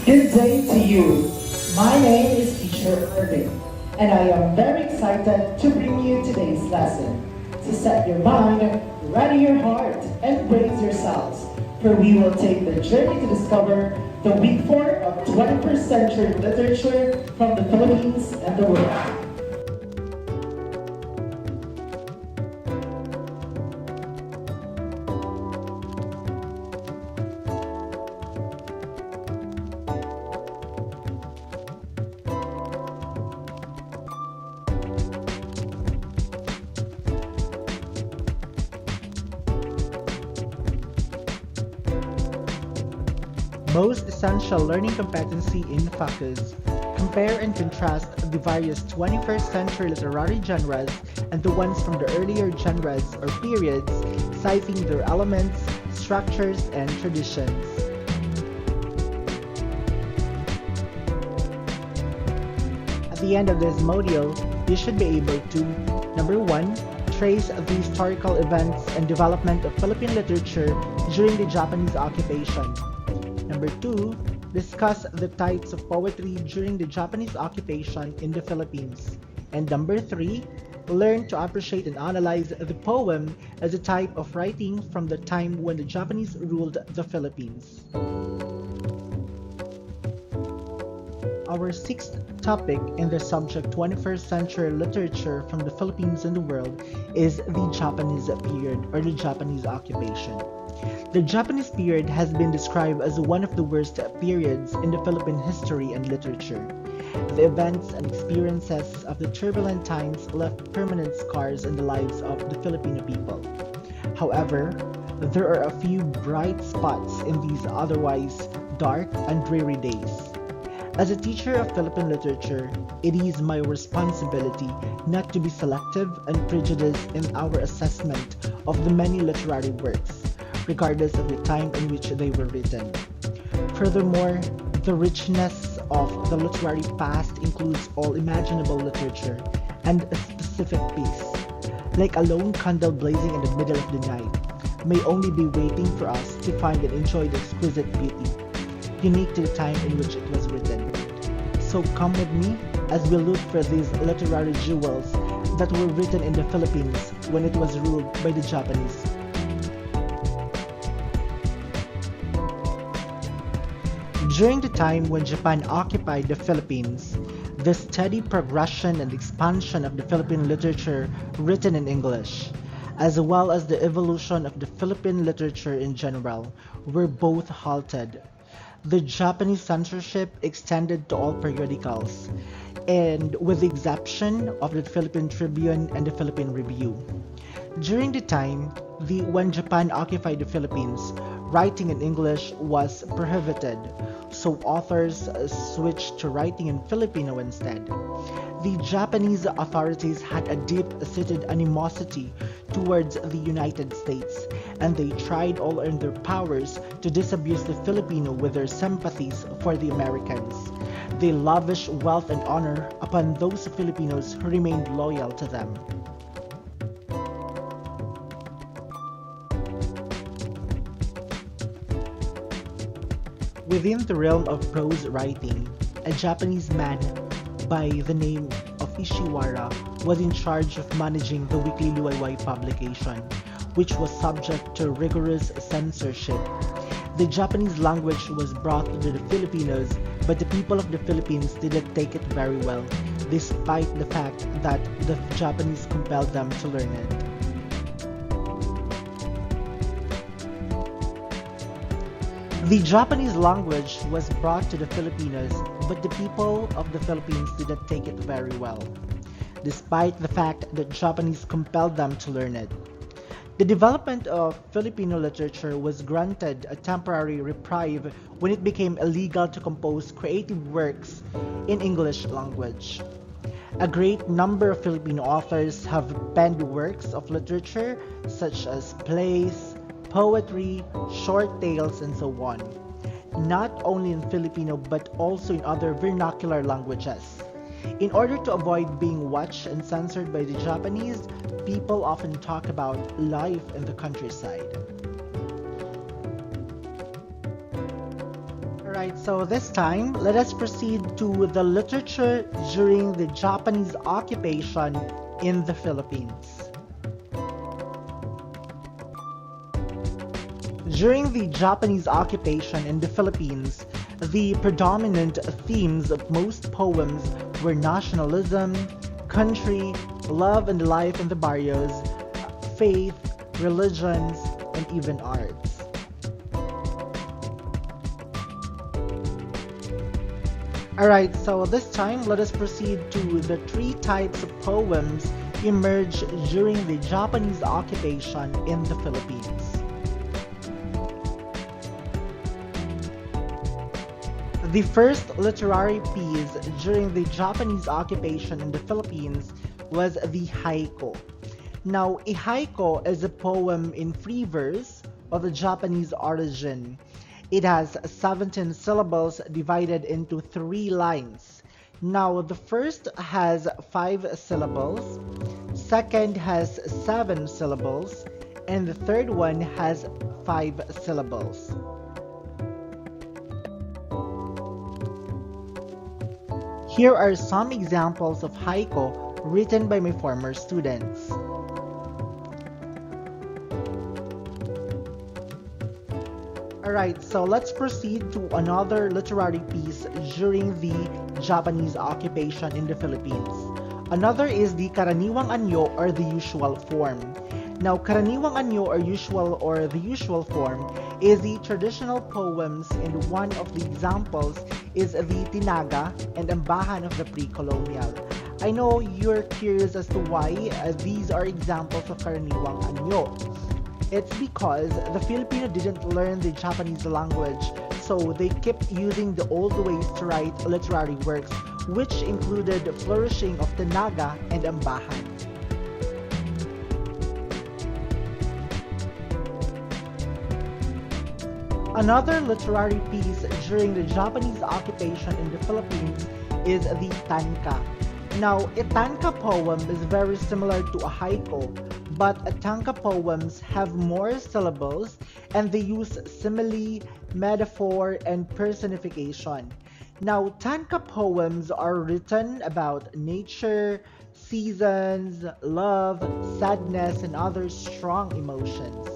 Good day to you. My name is Teacher Irving, and I am very excited to bring you today's lesson. So set your mind, ready your heart, and brace yourselves, for we will take the journey to discover the week 4 of 21st century literature from the Philippines and the world. Most essential learning competency in focus. Compare and contrast the various 21st century literary genres and the ones from the earlier genres or periods, citing their elements, structures, and traditions. At the end of this module, you should be able to number 1. Trace the historical events and development of Philippine literature during the Japanese occupation. Number 2, discuss the types of poetry during the Japanese occupation in the Philippines. And number 3, learn to appreciate and analyze the poem as a type of writing from the time when the Japanese ruled the Philippines. Our sixth topic in the subject 21st century literature from the Philippines and the world is the Japanese period or the Japanese occupation. The Japanese period has been described as one of the worst periods in the Philippine history and literature. The events and experiences of the turbulent times left permanent scars in the lives of the Filipino people. However, there are a few bright spots in these otherwise dark and dreary days. As a teacher of Philippine literature, it is my responsibility not to be selective and prejudiced in our assessment of the many literary works, regardless of the time in which they were written. Furthermore, the richness of the literary past includes all imaginable literature and a specific piece, like a lone candle blazing in the middle of the night, may only be waiting for us to find and enjoy the exquisite beauty, unique to the time in which it was written. So come with me as we look for these literary jewels that were written in the Philippines when it was ruled by the Japanese. During the time when Japan occupied the Philippines, the steady progression and expansion of the Philippine literature written in English, as well as the evolution of the Philippine literature in general, were both halted. The Japanese censorship extended to all periodicals, and with the exception of the Philippine Tribune and the Philippine Review. During the time when Japan occupied the Philippines, writing in English was prohibited, so authors switched to writing in Filipino instead. The Japanese authorities had a deep-seated animosity towards the United States, and they tried all in their powers to disabuse the Filipino with their sympathies for the Americans. They lavished wealth and honor upon those Filipinos who remained loyal to them. Within the realm of prose writing, a Japanese man by the name of Ishiwara was in charge of managing the weekly Luayway publication, which was subject to rigorous censorship. The Japanese language was brought to the Filipinos, but the people of the Philippines didn't take it very well, despite the fact that the Japanese compelled them to learn it. The Japanese language was brought to the Filipinos, but the people of the Philippines didn't take it very well, despite the fact that Japanese compelled them to learn it. The development of Filipino literature was granted a temporary reprieve when it became illegal to compose creative works in English language. A great number of Filipino authors have penned works of literature such as plays, poetry, short tales, and so on, not only in Filipino but also in other vernacular languages. In order to avoid being watched and censored by the Japanese, people often talk about life in the countryside. Alright, so this time, let us proceed to the literature during the Japanese occupation in the Philippines. During the Japanese occupation in the Philippines, the predominant themes of most poems were nationalism, country, love and life in the barrios, faith, religions, and even arts. Alright, so this time let us proceed to the three types of poems emerged during the Japanese occupation in the Philippines. The first literary piece during the Japanese occupation in the Philippines was the haiku. Now, a haiku is a poem in free verse of a Japanese origin. It has 17 syllables divided into 3 lines. Now, the first has 5 syllables, second has 7 syllables, and the third one has 5 syllables. Here are some examples of haiku written by my former students. Alright, so let's proceed to another literary piece during the Japanese occupation in the Philippines. Another is the karaniwang anyo or the usual form. Now, karaniwang anyo or the usual form is the traditional poems, and one of the examples is the tinaga and ambahan of the pre-colonial. I know you're curious as to why these are examples of karaniwang anyo. It's because the Filipino didn't learn the Japanese language, so they kept using the old ways to write literary works, which included flourishing of tinaga and ambahan. Another literary piece during the Japanese occupation in the Philippines is the tanka. Now, a tanka poem is very similar to a haiku, but a tanka poems have more syllables and they use simile, metaphor, and personification. Now, tanka poems are written about nature, seasons, love, sadness, and other strong emotions.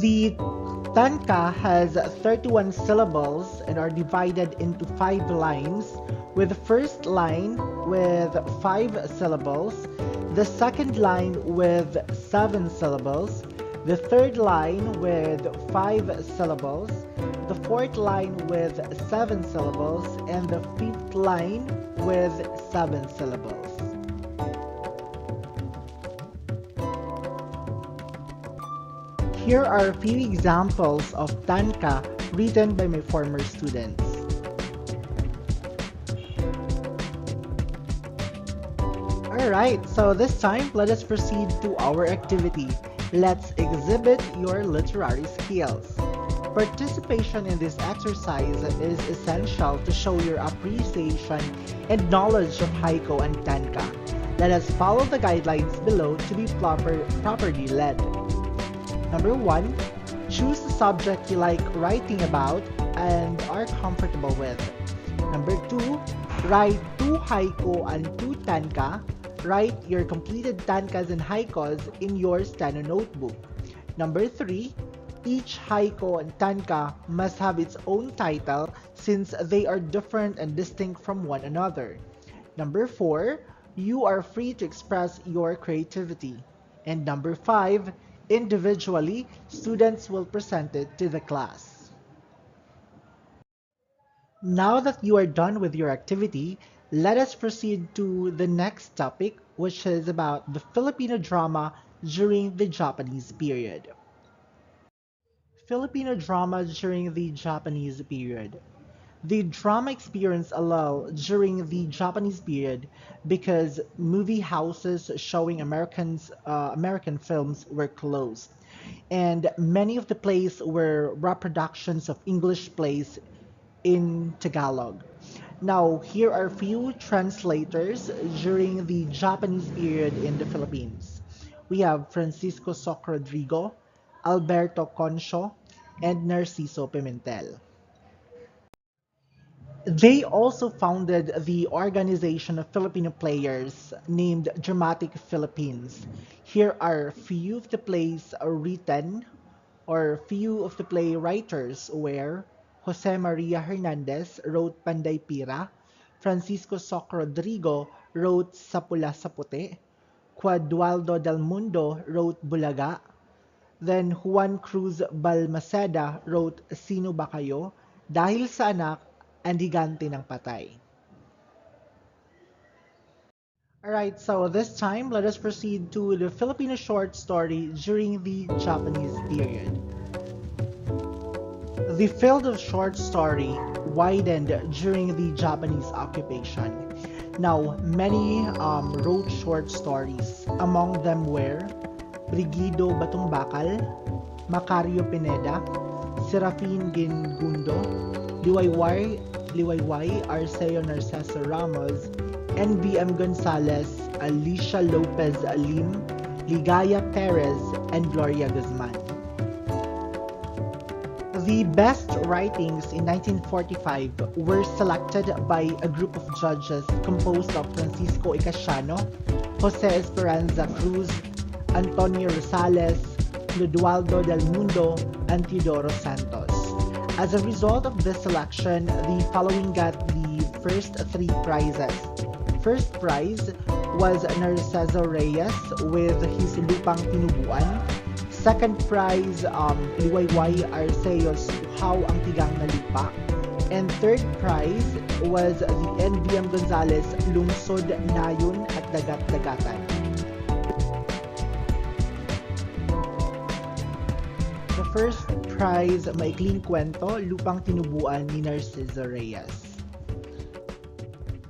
The tanka has 31 syllables and are divided into 5 lines, with the first line with 5 syllables, the second line with 7 syllables, the third line with 5 syllables, the fourth line with 7 syllables, and the fifth line with 7 syllables. Here are a few examples of tanka written by my former students. Alright, so this time let us proceed to our activity. Let's exhibit your literary skills. Participation in this exercise is essential to show your appreciation and knowledge of haiku and tanka. Let us follow the guidelines below to be properly led. Number 1, choose the subject you like writing about and are comfortable with. Number 2, write 2 haiku and 2 tanka. Write your completed tankas and haikus in your steno notebook. Number 3, each haiku and tanka must have its own title since they are different and distinct from one another. Number 4, you are free to express your creativity. And number 5, individually, students will present it to the class. Now that you are done with your activity, let us proceed to the next topic, which is about the Filipino drama during the Japanese period. Filipino drama during the Japanese period. The drama experienced a lull during the Japanese period because movie houses showing American films were closed, and many of the plays were reproductions of English plays in Tagalog. Now, here are few translators during the Japanese period in the Philippines. We have Francisco Soc Rodrigo, Alberto Concho, and Narciso Pimentel. They also founded the organization of Filipino players named Dramatic Philippines. Here are few of the plays written or few of the playwriters where Jose Maria Hernandez wrote Panday Pira, Francisco Soc Rodrigo wrote Sa Pula Sa Puti, Quadualdo del Mundo wrote Bulaga, then Juan Cruz Balmaceda wrote Sino Ba Kayo? Dahil sa Anak and Higante ng Patay. Alright, so this time let us proceed to the Filipino short story during the Japanese period. The field of short story widened during the Japanese occupation. Now, many wrote short stories. Among them were Brigido Batumbakal, Macario Pineda, Serafin Gingundo, Liwayway Arceo Narciso Ramos, NBM Gonzalez, Alicia Lopez Alim, Ligaya Perez, and Gloria Guzman. The best writings in 1945 were selected by a group of judges composed of Francisco Icasiano, Jose Esperanza Cruz, Antonio Rosales, Clodoaldo del Mundo, and Teodoro Santos. As a result of this selection, the following got the first three prizes. First prize was Narciso Reyes with his Lupang Tinubuan. Second prize, Liwayway Arceo's Uhaw ang Tigang na Lupa. And third prize was the NBM Gonzalez Lungsod Nayon at Dagat-Dagatan. The first prize, Maikling Kwento, Lupang Tinubuan ni Narciso Reyes.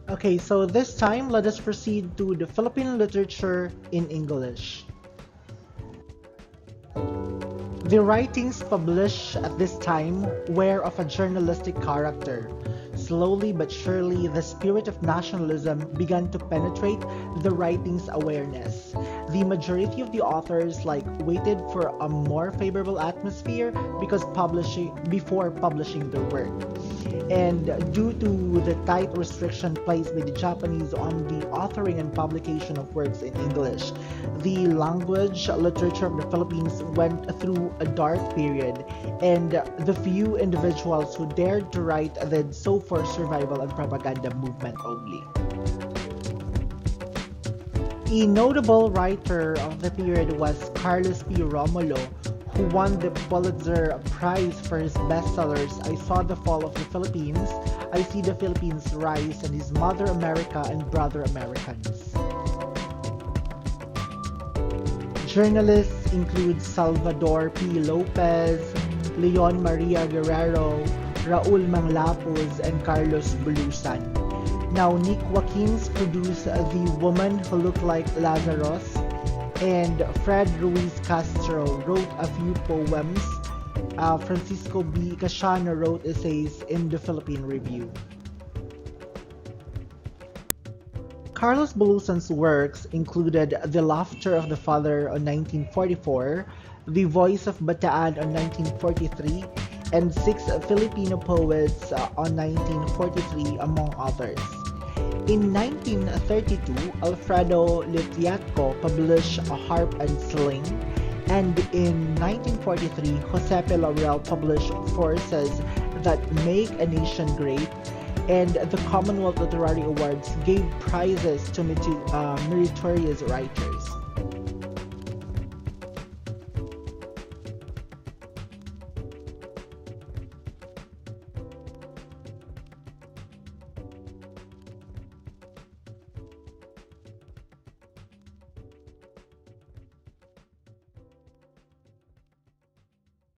Okay, so this time, let us proceed to the Philippine literature in English. The writings published at this time were of a journalistic character. Slowly but surely, the spirit of nationalism began to penetrate the writings' awareness. The majority of the authors waited for a more favorable atmosphere before publishing their work. And due to the tight restriction placed by the Japanese on the authoring and publication of works in English, the language literature of the Philippines went through a dark period, and the few individuals who dared to write did so for survival and propaganda movement only. A notable writer of the period was Carlos P. Romulo, who won the Pulitzer Prize for his bestsellers I Saw the Fall of the Philippines, I See the Philippines Rise, and his Mother America and Brother Americans. Journalists include Salvador P. Lopez, Leon Maria Guerrero, Raul Manglapos, and Carlos Bulusan. Now, Nick Joaquins produced The Woman Who Looked Like Lazarus, and Fred Ruiz Castro wrote a few poems. Francisco B. Casiano wrote essays in the Philippine Review. Carlos Bulusan's works included The Laughter of the Father on 1944, The Voice of Bataan on 1943, and Six Filipino Poets on 1943, among others. In 1932, Alfredo Litiatco published A Harp and Sling, and in 1943, Josepe Laurel published Forces That Make a Nation Great, and the Commonwealth Literary Awards gave prizes to meritorious writers.